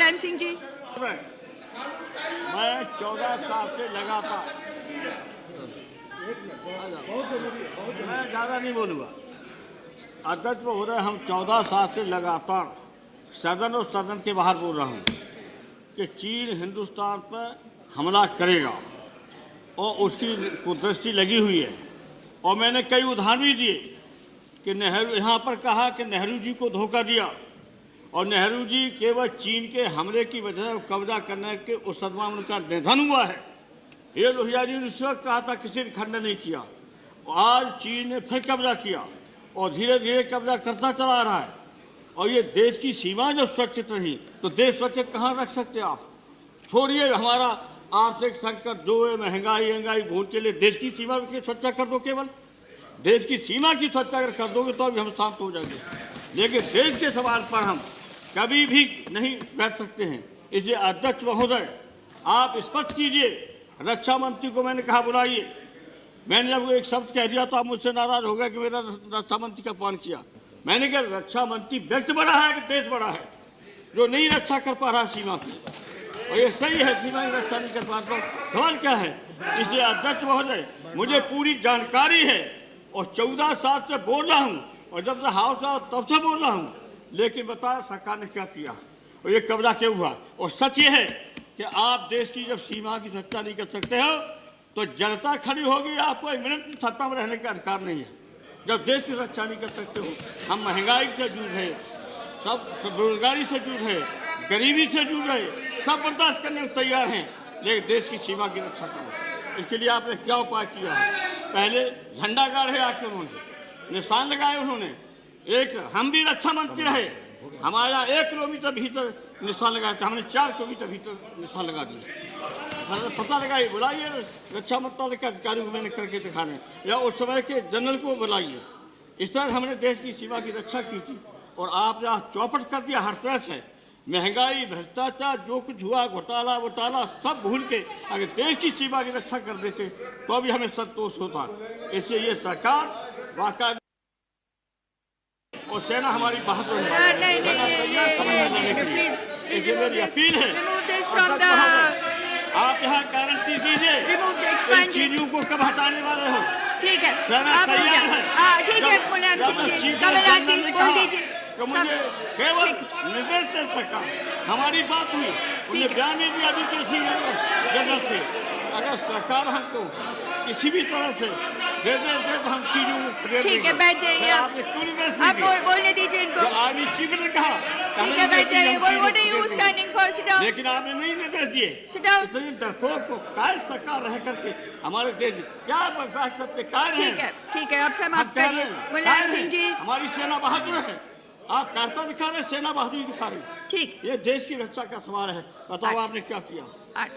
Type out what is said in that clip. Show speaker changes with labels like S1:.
S1: मुलायम सिंह जी।
S2: मैं 14 साल से लगातार, मैं ज़्यादा नहीं बोलूँगा, अध्यक्ष महोदय, हम 14 साल से लगातार सदन और सदन के बाहर बोल रहा हूँ कि चीन हिंदुस्तान पर हमला करेगा और उसकी कुदृष्टि लगी हुई है। और मैंने कई उदाहरण भी दिए कि नेहरू, यहाँ पर कहा कि नेहरू जी को धोखा दिया और नेहरू जी केवल चीन के हमले की वजह से कब्जा करने के उस सदमा में उनका निधन हुआ है। ये लोहिया जी ने उस वक्त कहा था, किसी ने खंडन नहीं किया। आज चीन ने फिर कब्जा किया और धीरे धीरे कब्जा करता चला रहा है। और ये देश की सीमा जब सुरक्षित रही तो देश सुरक्षित कहाँ रख सकते आप? छोड़िए हमारा आर्थिक संकट जो है, महंगाई भूल के लिए देश की सीमा की सुरक्षा कर दो। केवल देश की सीमा की सुरक्षा अगर कर दोगे तो अभी हम शांत हो जाएंगे, लेकिन देश के सवाल पर हम कभी भी नहीं बैठ सकते हैं। इसलिए अध्यक्ष महोदय, आप स्पष्ट कीजिए। रक्षा मंत्री को मैंने कहा बुलाइए। मैंने जब एक शब्द कह दिया तो आप मुझसे नाराज हो गए कि मेरा रक्षा मंत्री का अपमान किया। मैंने कहा रक्षा मंत्री व्यक्ति बड़ा है कि देश बड़ा है जो नहीं रक्षा कर पा रहा सीमा की? और ये सही है, सीमा की रक्षा नहीं कर पा रहा, सवाल क्या है? इसलिए अध्यक्ष महोदय, मुझे पूरी जानकारी है और 14 साल से बोल रहा हूँ और जब से हाउस आया तब से बोल रहा हूँ, लेकिन बताया सरकार ने क्या किया और ये कब्जा क्यों हुआ? और सच ये है कि आप देश की जब सीमा की सुरक्षा नहीं कर सकते हो तो जनता खड़ी होगी, आपको एक मिनट सत्ता में रहने का अधिकार नहीं है। जब देश की रक्षा नहीं कर सकते हो, हम महंगाई से जूझ रहे, सब बेरोजगारी से जूझ रहे, गरीबी से जूझ रहे, सब बर्दाश्त करने को तैयार हैं, लेकिन देश की सीमा की रक्षा करो। इसके लिए आपने क्या उपाय किया है? पहले झंडा गाड़े आके उन्होंने निशान लगाए, उन्होंने एक, हम भी रक्षा मंत्री रहे, हमारा 1 किलोमीटर भीतर निशान लगाया था, हमने 4 किलोमीटर भीतर निशान लगा दिया। पता लगाइए, बुलाइए रक्षा मंत्रालय के अधिकारियों को, मैंने करके दिखाने, या उस समय के जनरल को बुलाइए। इस तरह हमने देश की सीमा की रक्षा की थी और आप जहाँ चौपट कर दिया हर तरह से, महंगाई, भ्रष्टाचार, जो कुछ हुआ, घोटाला सब भूल के अगर देश की सीमा की रक्षा कर देते तो भी हमें संतोष होता। इसलिए ये सरकार वाकई और सेना हमारी बहादुर है। मेरी अपील है, आप यहाँ गारंटी दीजिए चीनियों को कब हटाने वाले हो?
S1: ठीक है,
S2: सेना तैयार है।
S1: ठीक है, मुलायम सिंह जी, कमलनाथ जी बोल दीजिए।
S2: तो मुझे केवल निर्देश दे सरकार, हमारी बात हुई, उन्हें बयान नहीं दिया भी किसी जगह से। अगर सरकार हमको किसी भी तरह से दे दे तो हम चीजों को खरीद।
S1: ठीक है, बैठ जाइए आप बोलने दीजिए इनको।
S2: आर्मी चीफ ने कहा,
S1: ठीक है, बैठ जाइए। What are you standing for? Sit down.
S2: लेकिन आपने नहीं निर्देश दिए।
S1: Sit down.
S2: इतनी डरपोक को काय सरकार रह करके हमारे देश क्या बर्दाश्त करते? काय है?
S1: ठीक है, अब समाप्त करिए। मुलायम सिंह जी,
S2: हमारी सेना बहादुर है, आप करता दिखा रहे, सेना बहादुरी दिखा रही।
S1: ठीक,
S2: ये देश की रक्षा का सवाल है, बताओ आपने क्या किया?
S1: 8